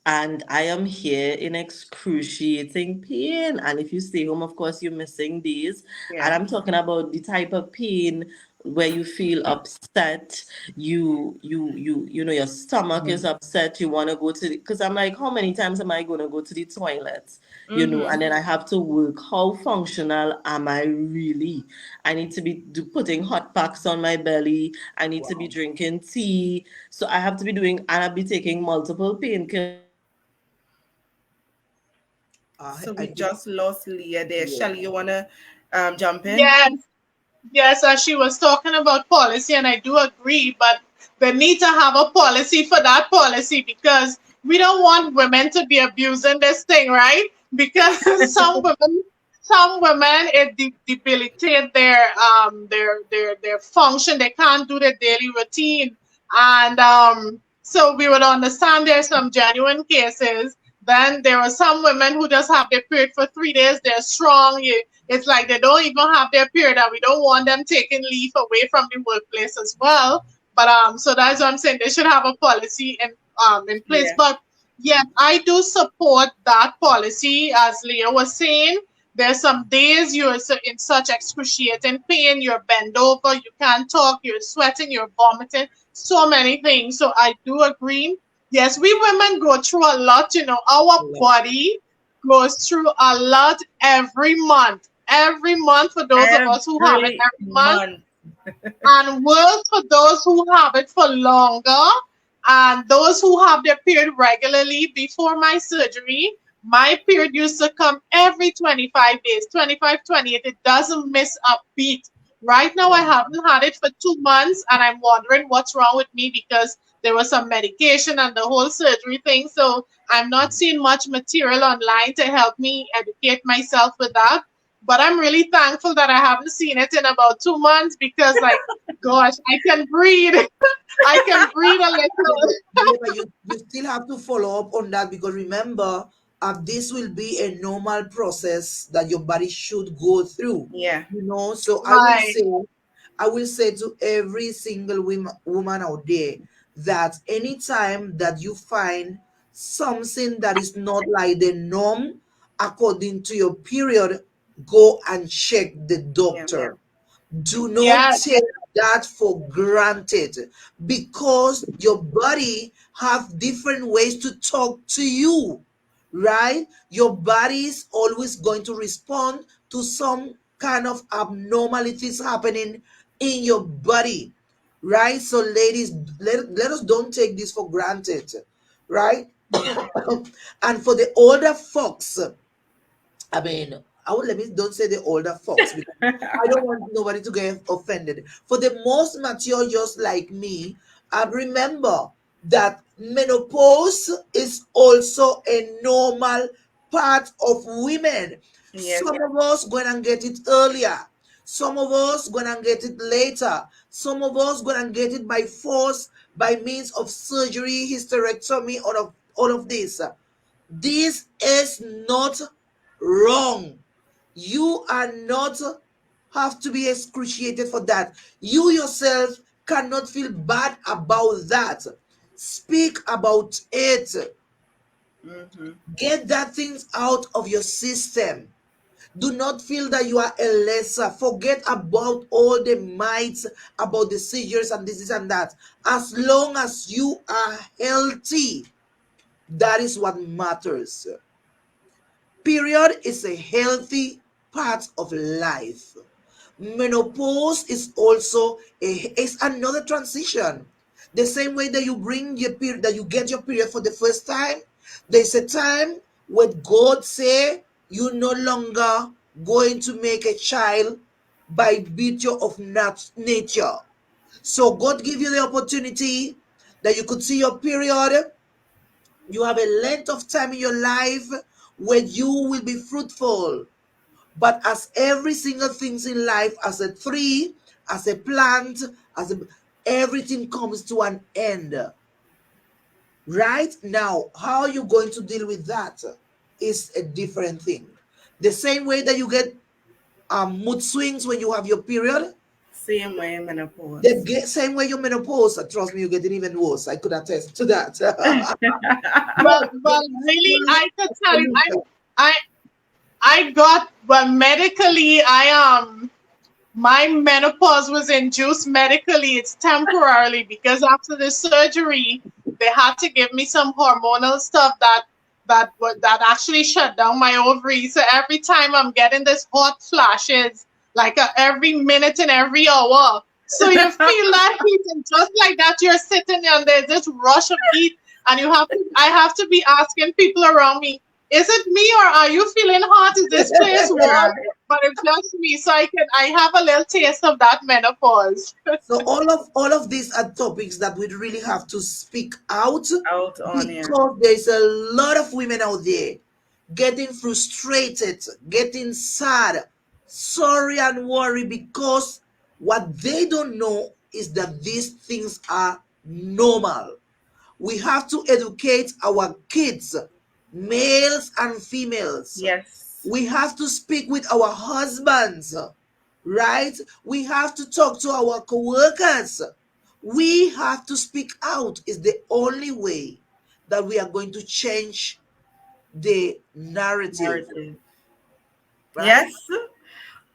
and I am here in excruciating pain. And if you stay home, of course, you're missing days. And Yeah. I'm talking about the type of pain where you feel upset, you know, your stomach is upset, you want to go to because I'm like, how many times am I going to go to the toilet? You know, Mm-hmm. and then I have to work. How functional am I really? I need to be putting hot packs on my belly. I need to be Wow. drinking tea. So I have to be doing, and I'll be taking multiple painkillers to make sure that I'm functional. So So I we think, just lost Leah there. yeah. Shelly, you wanna jump in? Yes, yes, as she was talking about policy, and I do agree, but they need to have a policy for that policy because we don't want women to be abusing this thing, right? Because some women some women it debilitate their function. They can't do their daily routine, and so we would understand there's some genuine cases. Then there are some women who just have their period for 3 days. They're strong. It's like they don't even have their period, and we don't want them taking leave away from the workplace as well. But so that's what I'm saying. They should have a policy in place. Yeah. But yes, I do support that policy. As Leah was saying, there's some days you're in such excruciating pain, you're bent over, you can't talk, you're sweating, you're vomiting, so many things. So I do agree. Yes, we women go through a lot, our body goes through a lot every month. Every month for those of us who have it Every every month, month. and worse for those who have it for longer, and those who have their period regularly. Before my surgery, my period used to come every 25 days, 25, 28. It doesn't miss a beat. Right now, I haven't had it for 2 months, and I'm wondering what's wrong with me because there was some medication and the whole surgery thing. So I'm not seeing much material online to help me educate myself with that. But I'm really thankful that I haven't seen it in about 2 months because, like, gosh, I can breathe. I can breathe a little. Yeah, you still have to follow up on that because remember, this will be a normal process that your body should go through. Yeah. So Right. I will say to every single woman out there that anytime that you find something that is not like the norm according to your period, go and check the Yeah. Yeah. doctor. Do not Yes. take that for granted because your body have different ways to talk to you, right? Your body is always going to respond to some kind of abnormalities happening in your body, right? So ladies, let us don't take this for granted, right? Yeah. And for the older folks, I mean, I would let me don't say the older folks because I don't want nobody to get offended. For the most mature, just like me, I remember that menopause is also a normal part of women. Yes. Some of us going to get it earlier. Some of us going to get it later. Some of us going to get it by force, by means of surgery, hysterectomy, all of this. This is not wrong. You are not have to be excruciated for that. You yourself cannot feel bad about that. Speak about it. Mm-hmm. Get that things out of your system. Do not feel that you are a lesser. Forget about all the mites, about the seizures and this and that. As long as you are healthy, that is what matters. Period is a healthy part of life. Menopause is also is another transition. The same way that you bring your period, that you get your period for the first time, there's a time when God say you no longer going to make a child by virtue of nature. So God give you the opportunity that you could see your period. You have a length of time in your life where you will be fruitful. But as every single things in life, as a tree, as a plant, everything comes to an end. Right now, how are you going to deal with that is a different thing. The same way that you get mood swings when you have your period, Same way the menopause. same way your menopause, trust me, you're getting even worse. I could attest to that. Well, really, I could tell you, I, I got, well, medically, my menopause was induced medically. It's temporarily because after the surgery, they had to give me some hormonal stuff that actually shut down my ovaries. So every time I'm getting this hot flashes, like every minute and every hour. So you feel that heat, and just like that, you're sitting there and there's this rush of heat, and I have to be asking people around me, is it me or are you feeling hot? Is this place warm? Right. But it's just me, so I have a little taste of that menopause. So all of these are topics that we really have to speak out Out on, yeah. because there's a lot of women out there getting frustrated, getting sad, sorry, and worry because what they don't know is that these things are normal. We have to educate our kids, males and females. Yes. We have to speak with our husbands, right? We have to talk to our co-workers. We have to speak out. Is the only way that we are going to change the narrative, Narrative. right? Yes.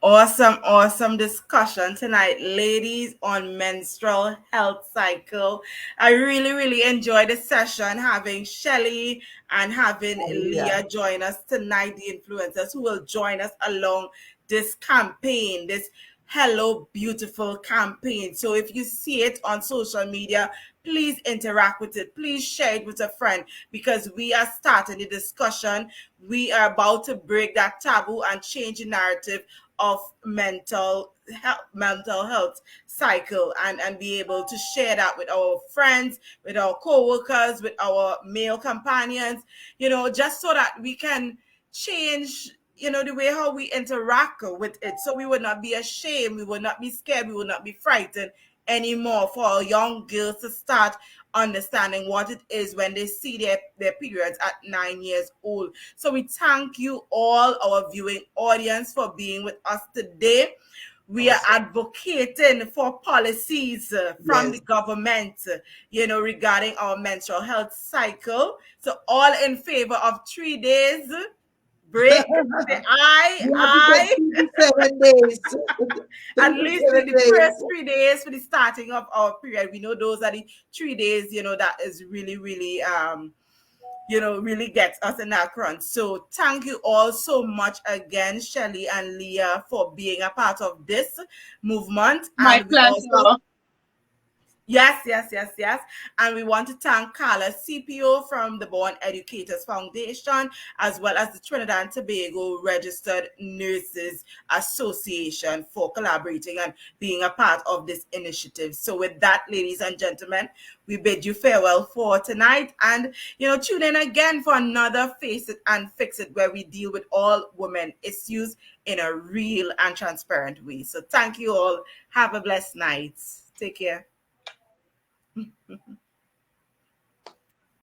Awesome, awesome discussion tonight, ladies, on menstrual health cycle. I really, really enjoyed the session having Shelly and having Yeah. Leah join us tonight, the influencers who will join us along this campaign, this Hello Beautiful campaign. So if you see it on social media, please interact with it. Please share it with a friend because we are starting the discussion. We are about to break that taboo and change the narrative of mental health cycle and be able to share that with our friends, with our co-workers, with our male companions, just so that we can change the way how we interact with it, so we would not be ashamed, we would not be scared, we would not be frightened anymore, for our young girls to start understanding what it is when they see their periods at 9 years old. So we thank you all, our viewing audience, for being with us today. We are Awesome. advocating for policies from the Yes. government, regarding our menstrual health cycle. So all in favor of 3 days break, say You have to take I. 3 to 7 days. At Three to least seven the days. first 3 days for the starting of our period. We know those are the 3 days, that is really, really really gets us in that crunch. So thank you all so much again, Shelly and Leah, for being a part of this movement. My And we also pleasure. Yes, yes, yes, yes. And we want to thank Carla CPO from the Born Educators Foundation, as well as the Trinidad and Tobago Registered Nurses Association, for collaborating and being a part of this initiative. So with that, ladies and gentlemen, we bid you farewell for tonight. And, tune in again for another Face It and Fix It, where we deal with all women issues in a real and transparent way. So thank you all. Have a blessed night. Take care.